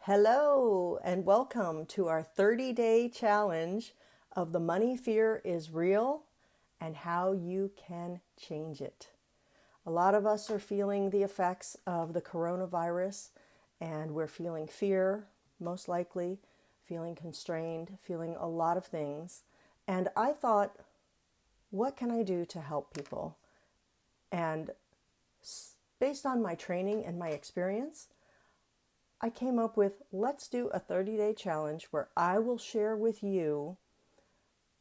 Hello, and welcome to our 30-day challenge of the money fear is real and how you can change it. A lot of us are feeling the effects of the coronavirus, and we're feeling fear, most likely, feeling constrained, feeling a lot of things. And I thought, what can I do to help people? And based on my training and my experience, I came up with let's do a 30-day challenge where I will share with you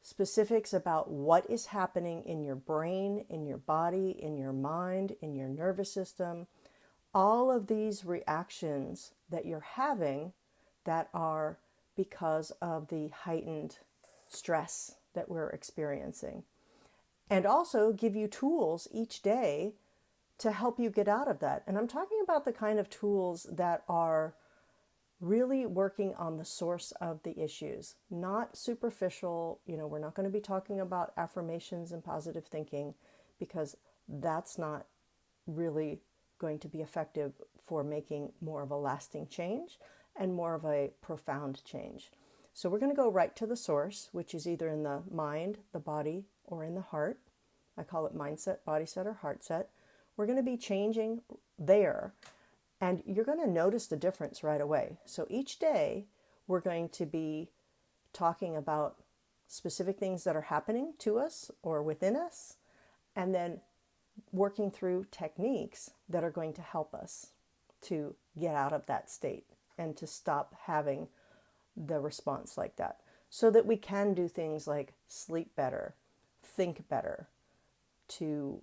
specifics about what is happening in your brain, in your body, in your mind, in your nervous system, all of these reactions that you're having that are because of the heightened stress that we're experiencing. And also give you tools each day to help you get out of that. And I'm talking about the kind of tools that are really working on the source of the issues, not superficial. We're not going to be talking about affirmations and positive thinking because that's not really going to be effective for making more of a lasting change and more of a profound change. So we're going to go right to the source, which is either in the mind, the body, or in the heart. I call it mindset, bodyset, or heartset. We're going to be changing there, and you're going to notice the difference right away. So each day, we're going to be talking about specific things that are happening to us or within us, and then working through techniques that are going to help us to get out of that state and to stop having the response like that, so that we can do things like sleep better, think better, to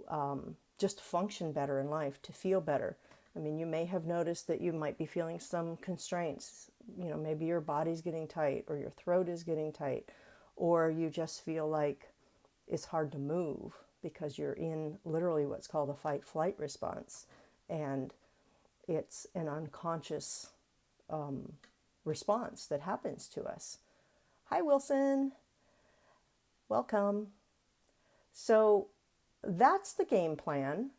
just function better in life, to feel better. I mean, you may have noticed that you might be feeling some constraints. Maybe your body's getting tight, or your throat is getting tight, or you just feel like it's hard to move because you're in literally what's called a fight-flight response. And it's an unconscious response that happens to us. Hi, Wilson. Welcome. So that's the game plan.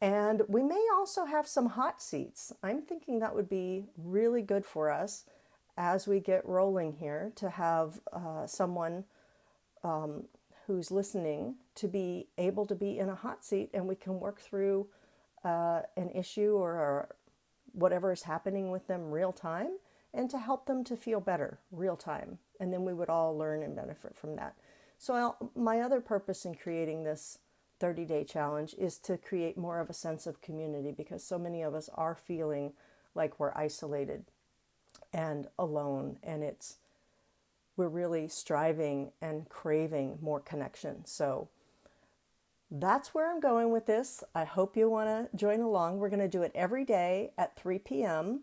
And we may also have some hot seats. I'm thinking that would be really good for us as we get rolling here, to have someone who's listening to be able to be in a hot seat, and we can work through an issue or whatever is happening with them real time, and to help them to feel better real time. And then we would all learn and benefit from that. So my other purpose in creating this 30-day challenge is to create more of a sense of community, because so many of us are feeling like we're isolated and alone, and we're really striving and craving more connection. So that's where I'm going with this. I hope you want to join along. We're going to do it every day at 3 p.m.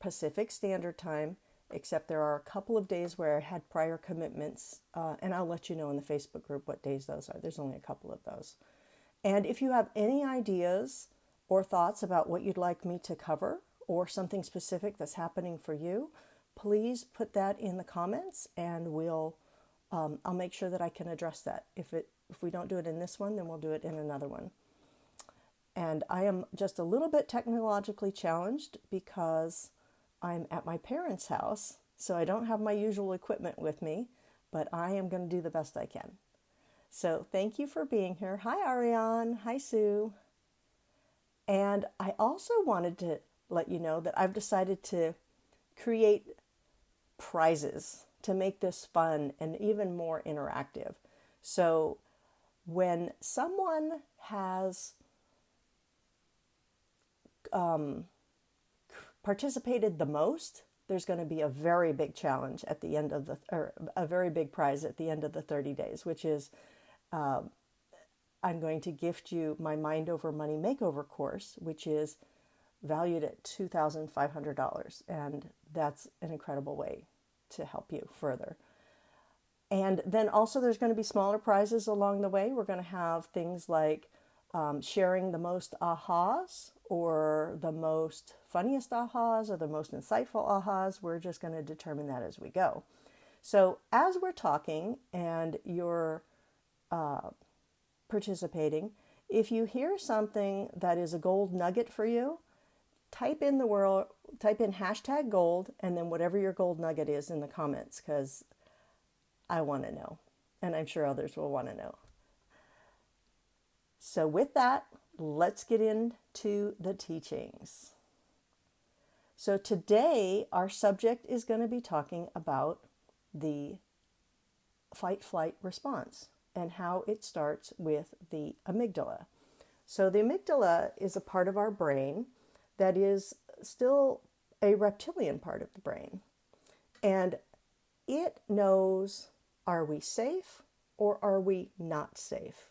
Pacific Standard Time, except there are a couple of days where I had prior commitments, and I'll let you know in the Facebook group what days those are. There's only a couple of those. And if you have any ideas or thoughts about what you'd like me to cover, or something specific that's happening for you, please put that in the comments, and I'll make sure that I can address that. If we don't do it in this one, then we'll do it in another one. And I am just a little bit technologically challenged because I'm at my parents' house, so I don't have my usual equipment with me, but I am going to do the best I can. So thank you for being here. Hi, Ariane. Hi, Sue. And I also wanted to let you know that I've decided to create prizes to make this fun and even more interactive. So when someone has participated the most, there's going to be a very big challenge at the end of or a very big prize at the end of the 30 days, which is I'm going to gift you my Mind Over Money Makeover course, which is valued at $2,500. And that's an incredible way to help you further. And then also there's going to be smaller prizes along the way. We're going to have things like sharing the most ahas, or the most funniest ahas, or the most insightful ahas. We're just going to determine that as we go. So as we're talking and you're participating, if you hear something that is a gold nugget for you, type in hashtag gold, and then whatever your gold nugget is in the comments, because I want to know, and I'm sure others will want to know. So with that, let's get into the teachings. So today, our subject is going to be talking about the fight-flight response and how it starts with the amygdala. So the amygdala is a part of our brain that is still a reptilian part of the brain. And it knows, are we safe or are we not safe?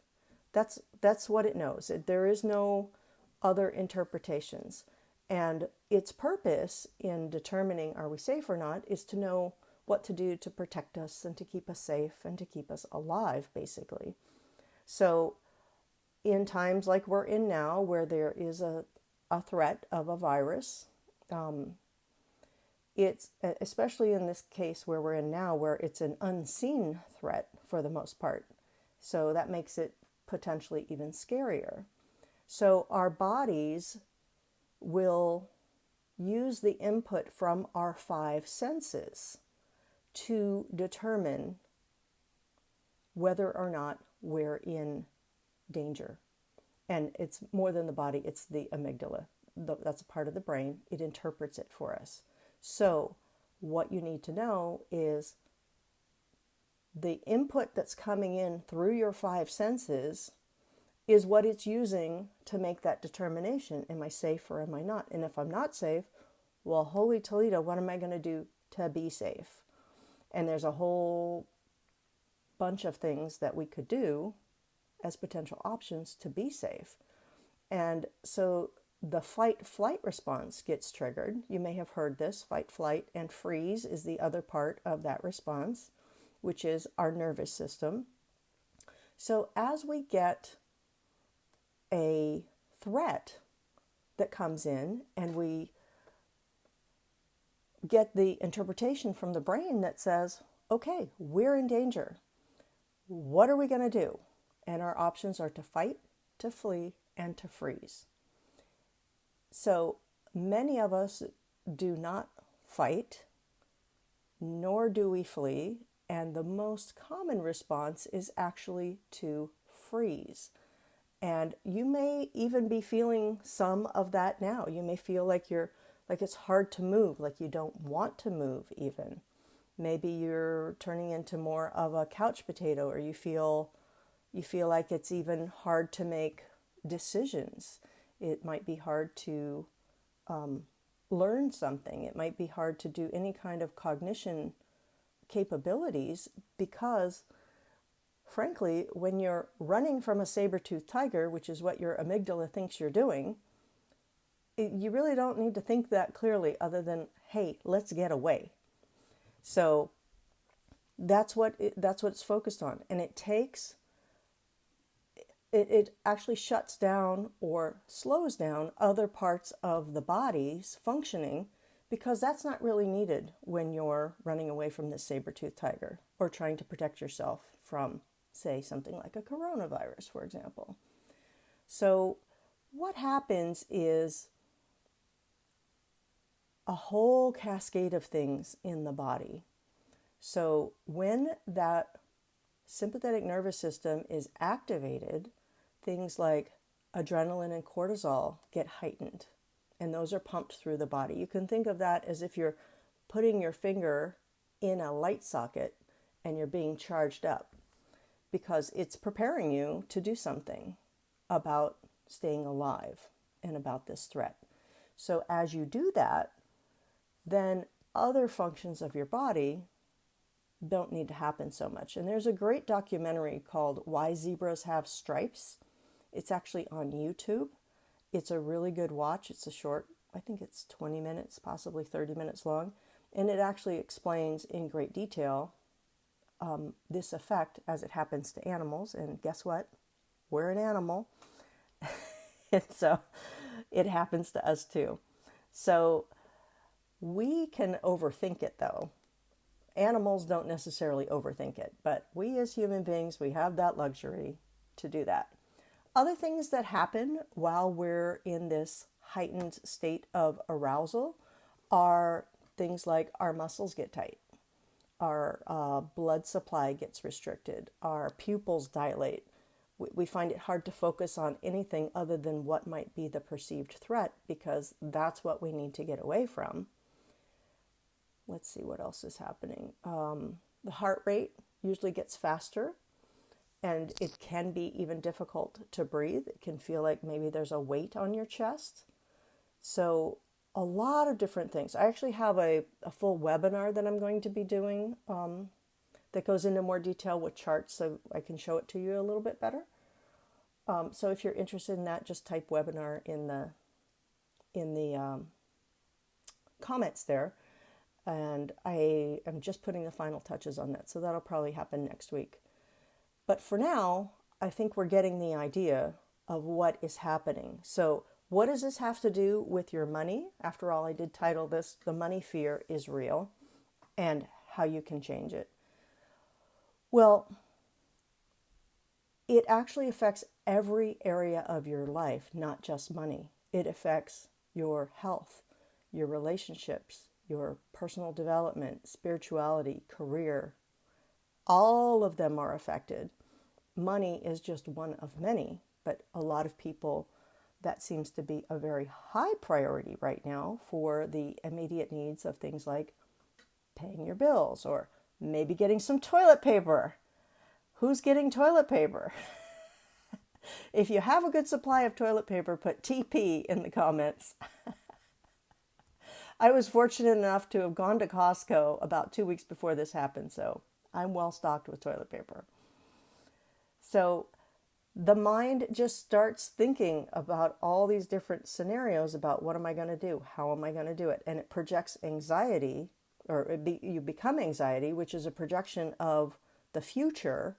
That's what it knows. There is no other interpretations. And its purpose in determining are we safe or not is to know what to do to protect us and to keep us safe and to keep us alive, basically. So in times like we're in now, where there is a threat of a virus, it's especially in this case where we're in now, where it's an unseen threat for the most part. So that makes it potentially even scarier. So our bodies will use the input from our five senses to determine whether or not we're in danger. And it's more than the body, it's the amygdala. That's a part of the brain. It interprets it for us. So what you need to know is the input that's coming in through your five senses is what it's using to make that determination. Am I safe or am I not? And if I'm not safe, well, holy Toledo, what am I going to do to be safe? And there's a whole bunch of things that we could do as potential options to be safe. And so the fight-flight response gets triggered. You may have heard this. Fight, flight, and freeze is the other part of that response, which is our nervous system. So as we get a threat that comes in and we get the interpretation from the brain that says, okay, we're in danger. What are we going to do? And our options are to fight, to flee, and to freeze. So many of us do not fight, nor do we flee, and the most common response is actually to freeze. And you may even be feeling some of that now. You may feel like it's hard to move, like you don't want to move even. Maybe you're turning into more of a couch potato, or you feel like it's even hard to make decisions. It might be hard to learn something. It might be hard to do any kind of cognition capabilities because, frankly, when you're running from a saber-toothed tiger, which is what your amygdala thinks you're doing, you really don't need to think that clearly other than, hey, let's get away. So that's what it's focused on. And it actually shuts down or slows down other parts of the body's functioning, because that's not really needed when you're running away from this saber-toothed tiger or trying to protect yourself from, say, something like a coronavirus, for example. So what happens is a whole cascade of things in the body. So when that sympathetic nervous system is activated, things like adrenaline and cortisol get heightened, and those are pumped through the body. You can think of that as if you're putting your finger in a light socket and you're being charged up, because it's preparing you to do something about staying alive and about this threat. So as you do that, then other functions of your body don't need to happen so much. And there's a great documentary called Why Zebras Have Stripes. It's actually on YouTube. It's a really good watch. It's a short, I think it's 20 minutes, possibly 30 minutes long. And it actually explains in great detail this effect as it happens to animals. And guess what? We're an animal. And so it happens to us too. So we can overthink it though. Animals don't necessarily overthink it, but we as human beings, we have that luxury to do that. Other things that happen while we're in this heightened state of arousal are things like our muscles get tight, our blood supply gets restricted, our pupils dilate. We find it hard to focus on anything other than what might be the perceived threat because that's what we need to get away from. Let's see what else is happening. The heart rate usually gets faster, and it can be even difficult to breathe. It can feel like maybe there's a weight on your chest. So a lot of different things. I actually have a full webinar that I'm going to be doing that goes into more detail with charts so I can show it to you a little bit better. So if you're interested in that, just type webinar in the comments there. And I am just putting the final touches on that. So that'll probably happen next week. But for now, I think we're getting the idea of what is happening. So what does this have to do with your money? After all, I did title this, The Money Fear is Real, and how you can change it. Well, it actually affects every area of your life, not just money. It affects your health, your relationships, your personal development, spirituality, career. All of them are affected. Money is just one of many, but a lot of people, that seems to be a very high priority right now for the immediate needs of things like paying your bills or maybe getting some toilet paper. Who's getting toilet paper? If you have a good supply of toilet paper, put TP in the comments. I was fortunate enough to have gone to Costco about 2 weeks before this happened, so I'm well stocked with toilet paper. So the mind just starts thinking about all these different scenarios about what am I going to do? How am I going to do it? And it projects anxiety, or you become anxiety, which is a projection of the future.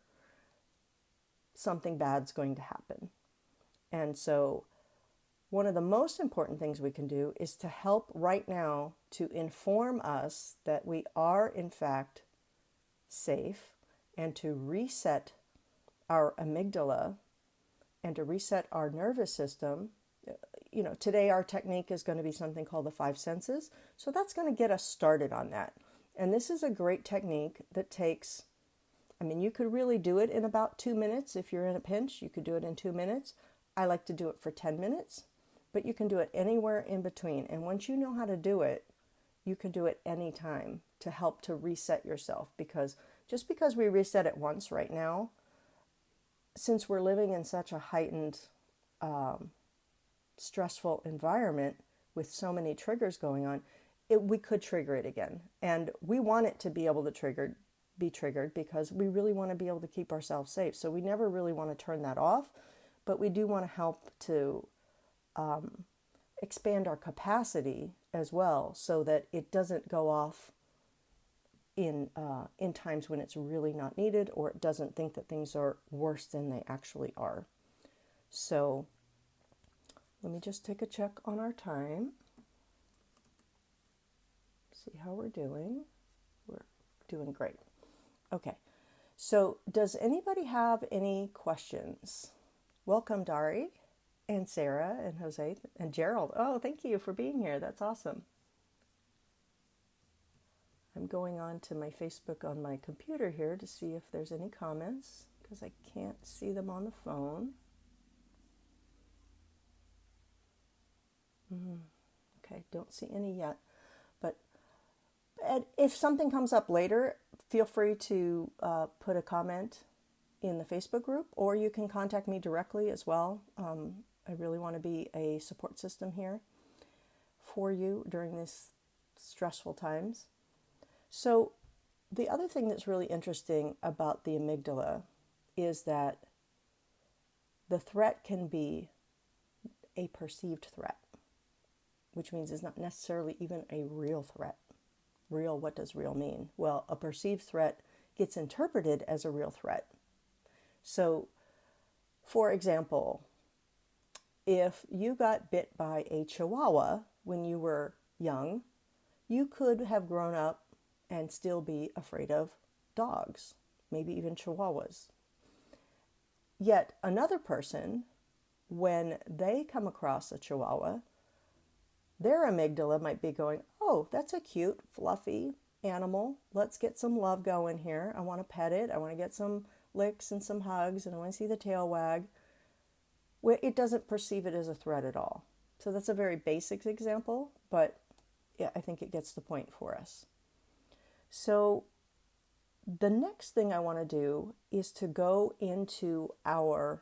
Something bad's going to happen. And so one of the most important things we can do is to help right now to inform us that we are in fact safe, and to reset our amygdala and to reset our nervous system. You know, today our technique is going to be something called the 5 senses. So that's going to get us started on that. And this is a great technique that takes, I mean, you could really do it in about 2 minutes. If you're in a pinch, you could do it in 2 minutes. I like to do it for 10 minutes, but you can do it anywhere in between. And once you know how to do it, you can do it anytime to help to reset yourself. Because just because we reset it once right now, since we're living in such a heightened, stressful environment with so many triggers going on, we could trigger it again. And we want it to be able to be triggered because we really want to be able to keep ourselves safe. So we never really want to turn that off, but we do want to help to expand our capacity as well so that it doesn't go off in times when it's really not needed, or it doesn't think that things are worse than they actually are. So let me just take a check on our time. See how we're doing. We're doing great. Okay. So does anybody have any questions? Welcome, Dari and Sarah and Jose and Gerald. Oh, thank you for being here. That's awesome. I'm going on to my Facebook on my computer here to see if there's any comments because I can't see them on the phone. Okay, don't see any yet. But if something comes up later, feel free to put a comment in the Facebook group, or you can contact me directly as well. I really want to be a support system here for you during these stressful times. So the other thing that's really interesting about the amygdala is that the threat can be a perceived threat, which means it's not necessarily even a real threat. Real, what does real mean? Well, a perceived threat gets interpreted as a real threat. So, for example, if you got bit by a chihuahua when you were young, you could have grown up and still be afraid of dogs, maybe even chihuahuas. Yet another person, when they come across a chihuahua, their amygdala might be going, oh, that's a cute, fluffy animal. Let's get some love going here. I want to pet it. I want to get some licks and some hugs, and I want to see the tail wag. It doesn't perceive it as a threat at all. So that's a very basic example, but yeah, I think it gets the point for us. So the next thing I want to do is to go into our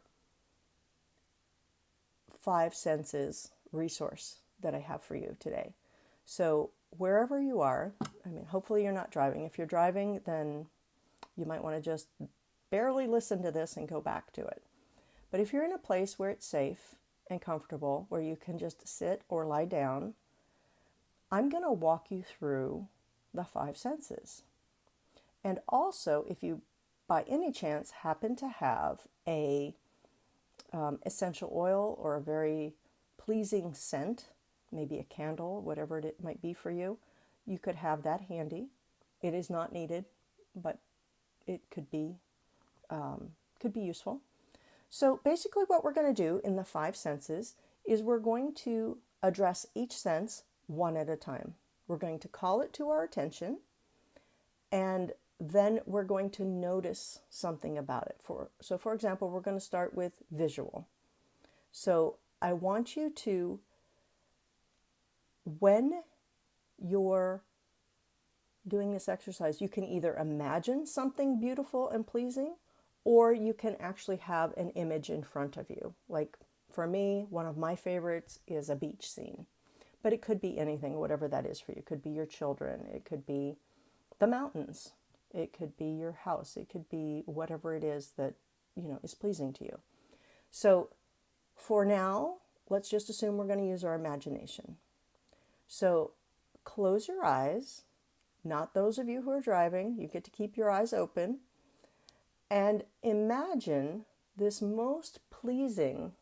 5 senses resource that I have for you today. So wherever you are, I mean, hopefully you're not driving. If you're driving, then you might want to just barely listen to this and go back to it. But if you're in a place where it's safe and comfortable, where you can just sit or lie down, I'm going to walk you through the 5 senses. And also, if you by any chance happen to have a essential oil or a very pleasing scent, maybe a candle, whatever it might be for you, you could have that handy. It is not needed, but it could be useful. So basically what we're going to do in the 5 senses is we're going to address each sense one at a time. We're going to call it to our attention, and then we're going to notice something about it. So for example, we're going to start with visual. So I want you to, when you're doing this exercise, you can either imagine something beautiful and pleasing, or you can actually have an image in front of you. Like for me, one of my favorites is a beach scene, but it could be anything, whatever that is for you. It could be your children. It could be the mountains. It could be your house. It could be whatever it is that, is pleasing to you. So for now, let's just assume we're going to use our imagination. So close your eyes, not those of you who are driving. You get to keep your eyes open. And imagine this most pleasing,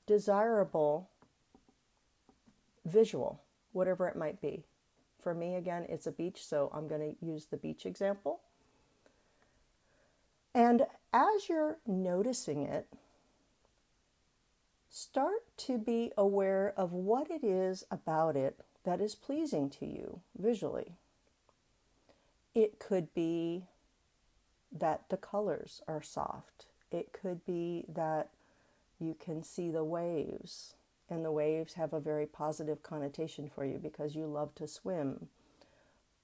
desirable visual, whatever it might be. For me, again, it's a beach, so I'm going to use the beach example. And as you're noticing it, start to be aware of what it is about it that is pleasing to you visually. It could be that the colors are soft. It could be that you can see the waves, and the waves have a very positive connotation for you because you love to swim,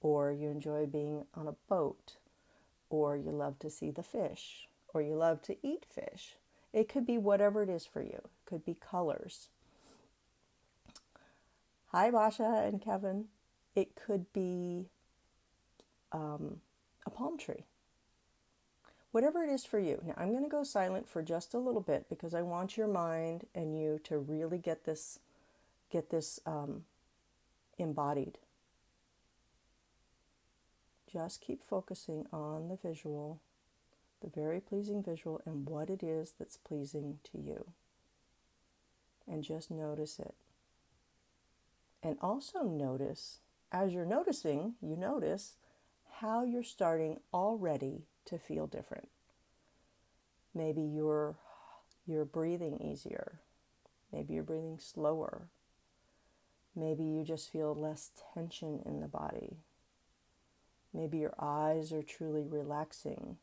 or you enjoy being on a boat, or you love to see the fish, or you love to eat fish. It could be whatever it is for you. It could be colors. Hi, Basha and Kevin. It could be a palm tree. Whatever it is for you. Now, I'm going to go silent for just a little bit because I want your mind and you to really get this embodied. Just keep focusing on the visual, the very pleasing visual, and what it is that's pleasing to you. And just notice it. And also notice, as you're noticing, you notice how you're starting already to feel different. Maybe you're breathing easier. Maybe you're breathing slower. Maybe you just feel less tension in the body. Maybe your eyes are truly relaxing.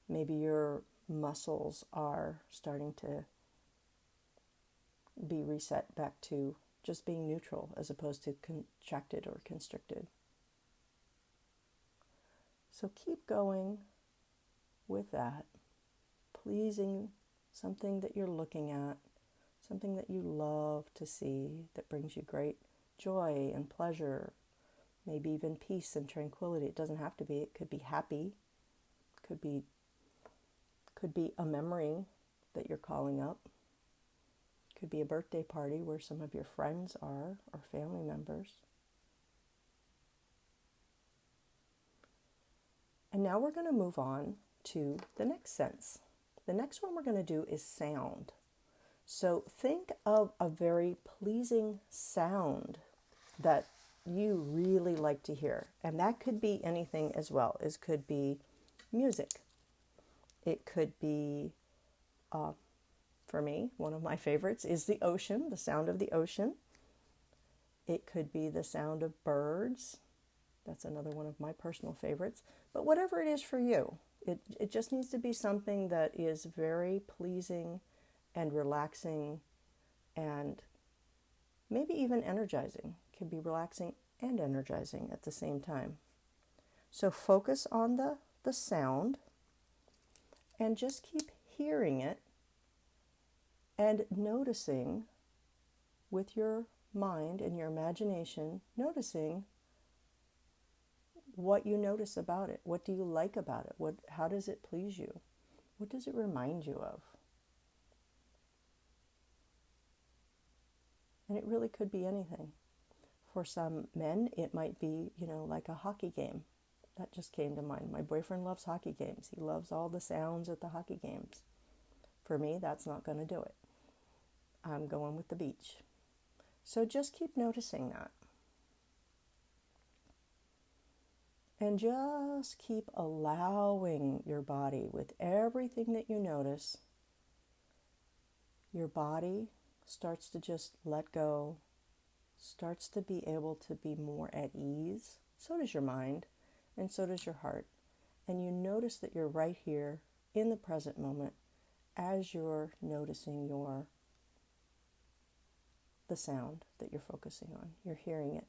Maybe your muscles are starting to be reset back to just being neutral as opposed to contracted or constricted. So keep going with that, pleasing something that you're looking at, something that you love to see, that brings you great joy and pleasure, maybe even peace and tranquility. It doesn't have to be. It could be happy. Could be a memory that you're calling up. Could be a birthday party where some of your friends are or family members. And now we're going to move on to the next sense. The next one we're going to do is sound. So think of a very pleasing sound that you really like to hear. And that could be anything as well. It could be music. It could be For me, one of my favorites is the ocean, the sound of the ocean. It could be the sound of birds. That's another one of my personal favorites. But whatever it is for you, it just needs to be something that is very pleasing and relaxing and maybe even energizing. It can be relaxing and energizing at the same time. So focus on the sound and just keep hearing it and noticing with your mind and your imagination, noticing what you notice about it. What do you like about it? How does it please you? What does it remind you of? And it really could be anything. For some men, it might be, like a hockey game. That just came to mind. My boyfriend loves hockey games. He loves all the sounds at the hockey games. For me, that's not going to do it. I'm going with the beach. So just keep noticing that. And just keep allowing your body with everything that you notice. Your body starts to just let go, starts to be able to be more at ease. So does your mind, and so does your heart. And you notice that you're right here in the present moment as you're noticing the sound that you're focusing on. You're hearing it.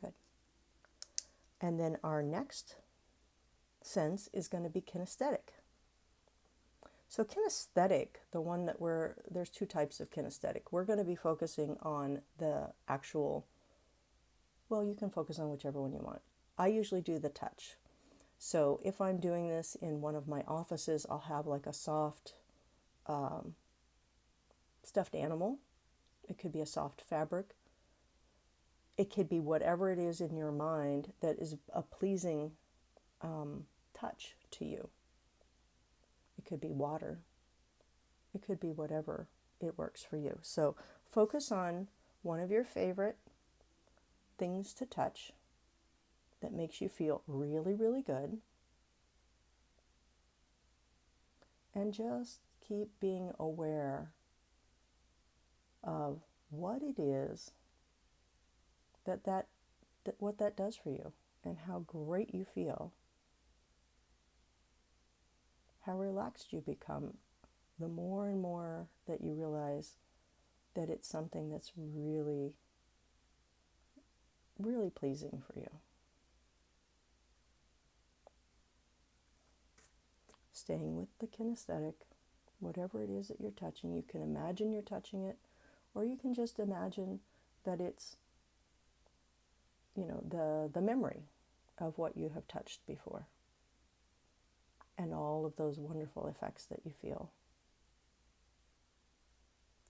Good. And then our next sense is going to be kinesthetic. So kinesthetic, the one that there's two types of kinesthetic. We're going to be focusing on the actual, well, you can focus on whichever one you want. I usually do the touch. So if I'm doing this in one of my offices, I'll have like a soft stuffed animal. It could be a soft fabric. It could be whatever it is in your mind that is a pleasing touch to you. It could be water. It could be whatever it works for you. So focus on one of your favorite things to touch that makes you feel really, really good. And just keep being aware of what it is what that does for you and how great you feel, how relaxed you become the more and more that you realize that it's something that's really, really pleasing for you. Staying with the kinesthetic, whatever it is that you're touching, you can imagine you're touching it, or you can just imagine that it's, the memory of what you have touched before and all of those wonderful effects that you feel.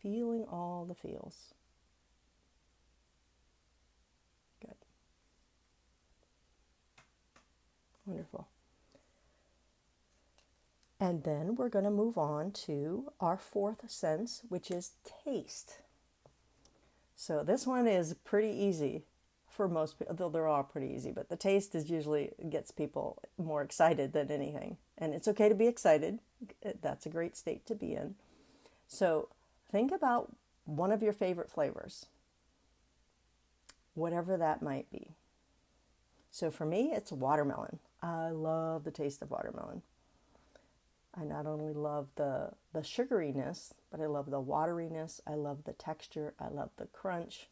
Feeling all the feels. Good. Wonderful. And then we're going to move on to our fourth sense, which is taste. So this one is pretty easy for most people, though they're all pretty easy, but the taste is usually gets people more excited than anything. And it's okay to be excited. That's a great state to be in. So think about one of your favorite flavors, whatever that might be. So for me, it's watermelon. I love the taste of watermelon. I not only love the sugariness, but I love the wateriness. I love the texture. I love the crunch.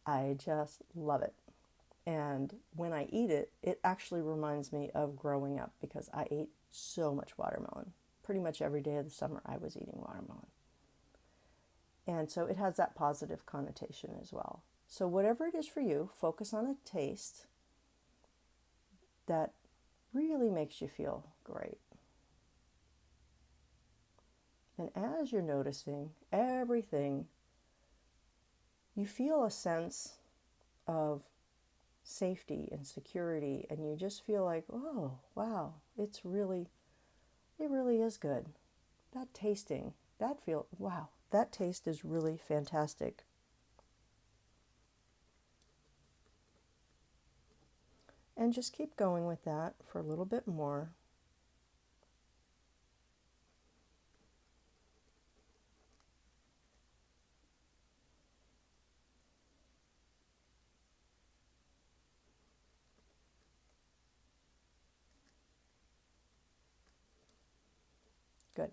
I just love it. And when I eat it, it actually reminds me of growing up because I ate so much watermelon. Pretty much every day of the summer, I was eating watermelon. And so it has that positive connotation as well. So whatever it is for you, focus on a taste that really makes you feel great. And as you're noticing everything, you feel a sense of safety and security, and you just feel like, oh, wow, it really is good. That tasting, wow, that taste is really fantastic. And just keep going with that for a little bit more. Good.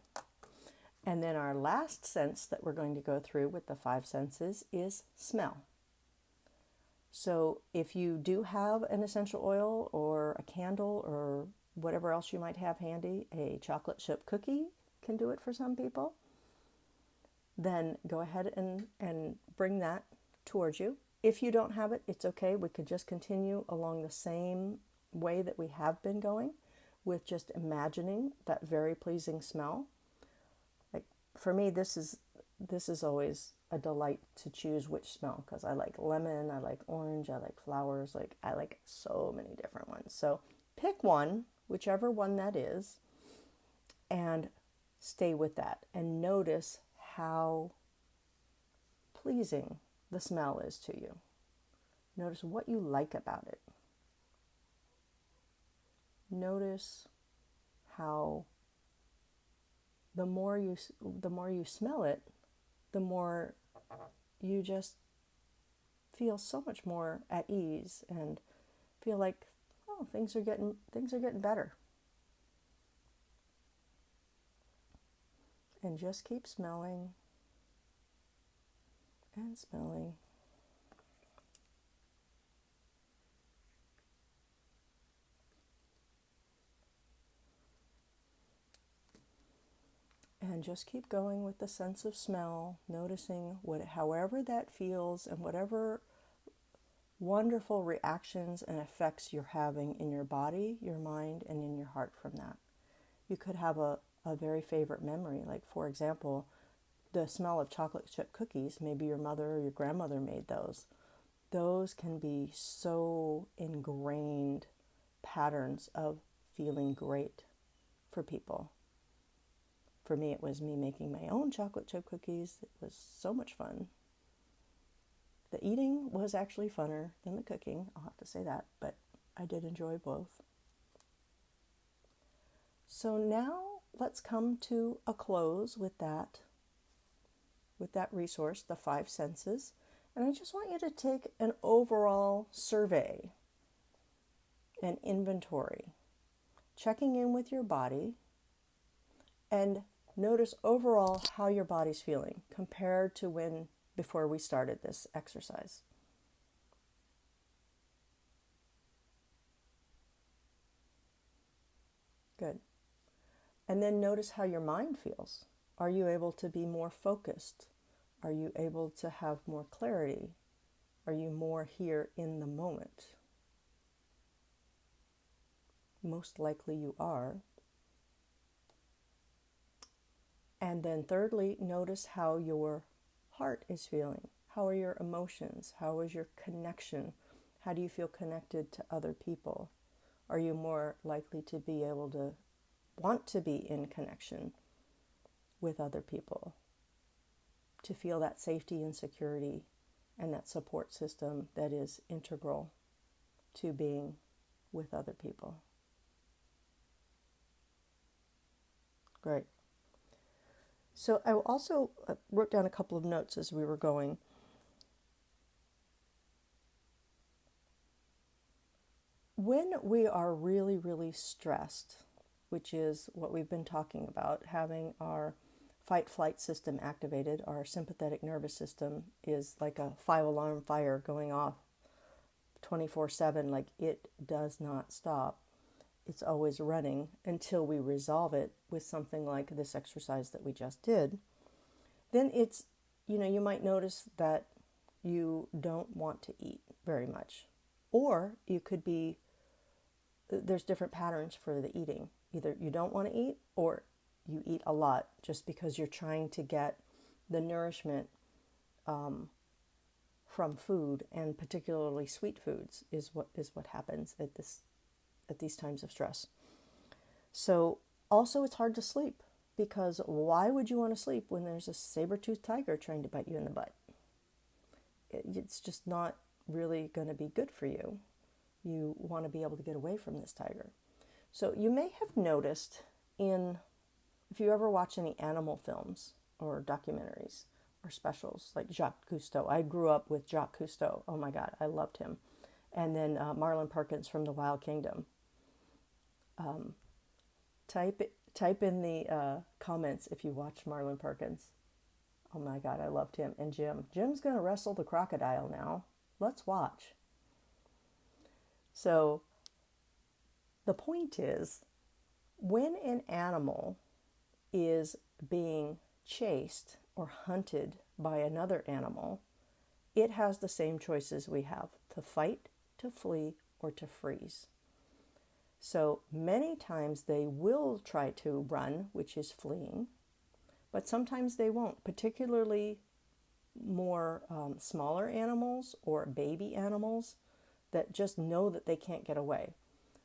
And then our last sense that we're going to go through with the five senses is smell. So if you do have an essential oil or a candle or whatever else you might have handy, a chocolate chip cookie can do it for some people, then go ahead and bring that towards you. If you don't have it, it's okay. We could just continue along the same way that we have been going with just imagining that very pleasing smell. Like for me, this is always a delight to choose which smell, because I like lemon, I like orange, I like flowers, like I like so many different ones. So pick one, whichever one that is, and stay with that and notice how pleasing the smell is to you. Notice what you like about it. Notice how the more you smell it, the more you just feel so much more at ease and feel like, oh, things are getting better. And just keep smelling and smelling. And just keep going with the sense of smell, noticing however that feels and whatever wonderful reactions and effects you're having in your body, your mind, and in your heart from that. You could have a very favorite memory, like for example, the smell of chocolate chip cookies. Maybe your mother or your grandmother made those. Those can be so ingrained patterns of feeling great for people. For me, it was me making my own chocolate chip cookies. It was so much fun. The eating was actually funner than the cooking, I'll have to say that, but I did enjoy both. So now let's come to a close with that resource, the five senses. And I just want you to take an overall survey, an inventory, checking in with your body, and notice overall how your body's feeling compared to before we started this exercise. Good. And then notice how your mind feels. Are you able to be more focused? Are you able to have more clarity? Are you more here in the moment? Most likely you are. And then thirdly, notice how your heart is feeling. How are your emotions? How is your connection? How do you feel connected to other people? Are you more likely to be able to want to be in connection with other people? To feel that safety and security and that support system that is integral to being with other people. Great. So I also wrote down a couple of notes as we were going. When we are really, really stressed, which is what we've been talking about, having our fight-flight system activated, our sympathetic nervous system is like a 5-alarm fire going off 24/7, like it does not stop. It's always running until we resolve it with something like this exercise that we just did. Then it's, you might notice that you don't want to eat very much. Or you could be, there's different patterns for the eating. Either you don't want to eat or you eat a lot just because you're trying to get the nourishment from food, and particularly sweet foods is what happens at these times of stress. So also it's hard to sleep, because why would you want to sleep when there's a saber-toothed tiger trying to bite you in the butt? It's just not really going to be good for you. You want to be able to get away from this tiger. So you may have noticed if you ever watch any animal films or documentaries or specials like Jacques Cousteau. I grew up with Jacques Cousteau. Oh my God, I loved him. And then Marlon Perkins from The Wild Kingdom. Type Type in the comments if you watched Marlon Perkins. Oh my God, I loved him. And Jim. Jim's going to wrestle the crocodile now. Let's watch. So the point is, when an animal is being chased or hunted by another animal, it has the same choices we have: to fight, to flee, or to freeze. So many times they will try to run, which is fleeing, but sometimes they won't, particularly more smaller animals or baby animals that just know that they can't get away.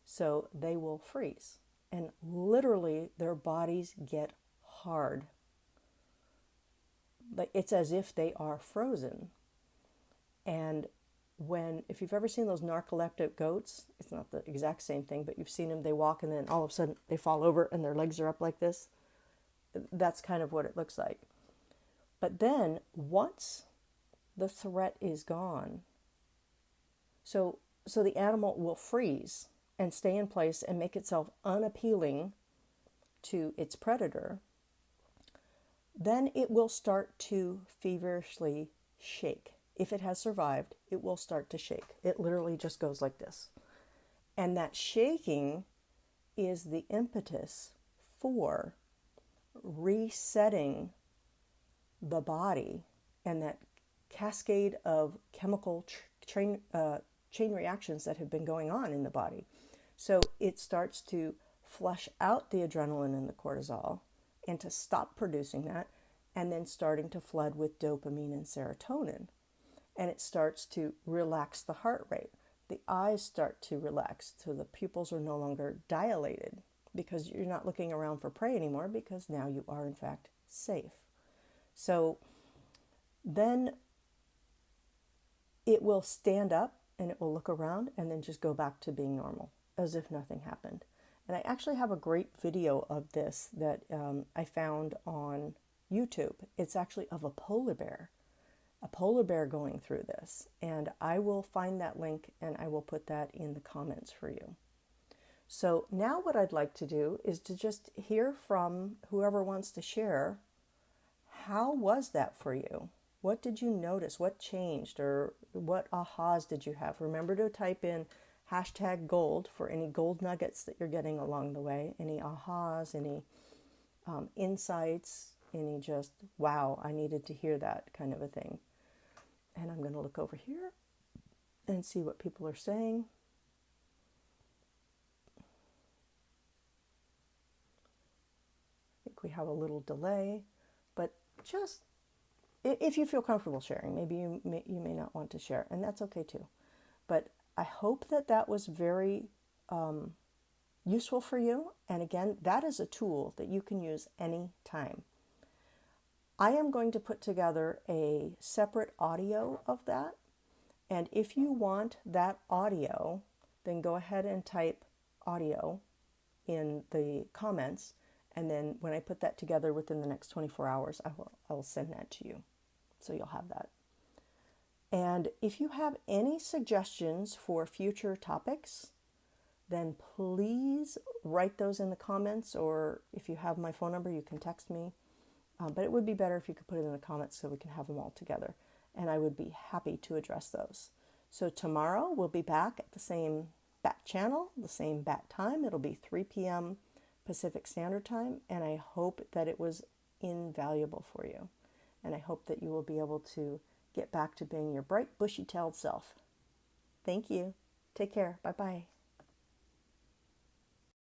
So they will freeze, and literally their bodies get hard. Like it's as if they are frozen. And if you've ever seen those narcoleptic goats, it's not the exact same thing, but you've seen them, they walk and then all of a sudden they fall over and their legs are up like this. That's kind of what it looks like. But then once the threat is gone, so the animal will freeze and stay in place and make itself unappealing to its predator, then it will start to feverishly shake. If it has survived, it will start to shake. It literally just goes like this. And that shaking is the impetus for resetting the body, and that cascade of chemical chain reactions that have been going on in the body. So it starts to flush out the adrenaline and the cortisol and to stop producing that, and then starting to flood with dopamine and serotonin. And it starts to relax the heart rate. The eyes start to relax, so the pupils are no longer dilated because you're not looking around for prey anymore, because now you are in fact safe. So then it will stand up and it will look around and then just go back to being normal, as if nothing happened. And I actually have a great video of this that I found on YouTube. It's actually of a polar bear going through this. And I will find that link and I will put that in the comments for you. So now what I'd like to do is to just hear from whoever wants to share. How was that for you? What did you notice? What changed? Or what ahas did you have? Remember to type in #gold for any gold nuggets that you're getting along the way. Any ahas, any insights, any just, wow, I needed to hear that kind of a thing. And I'm going to look over here and see what people are saying. I think we have a little delay, but just if you feel comfortable sharing, maybe you may not want to share, and that's okay too. But I hope that was very useful for you. And again, that is a tool that you can use anytime. I am going to put together a separate audio of that. And if you want that audio, then go ahead and type audio in the comments. And then when I put that together within the next 24 hours, I will send that to you. So you'll have that. And if you have any suggestions for future topics, then please write those in the comments, or if you have my phone number, you can text me. But it would be better if you could put it in the comments so we can have them all together. And I would be happy to address those. So tomorrow we'll be back at the same bat channel, the same bat time. It'll be 3 p.m. Pacific Standard Time. And I hope that it was invaluable for you. And I hope that you will be able to get back to being your bright, bushy-tailed self. Thank you. Take care. Bye-bye.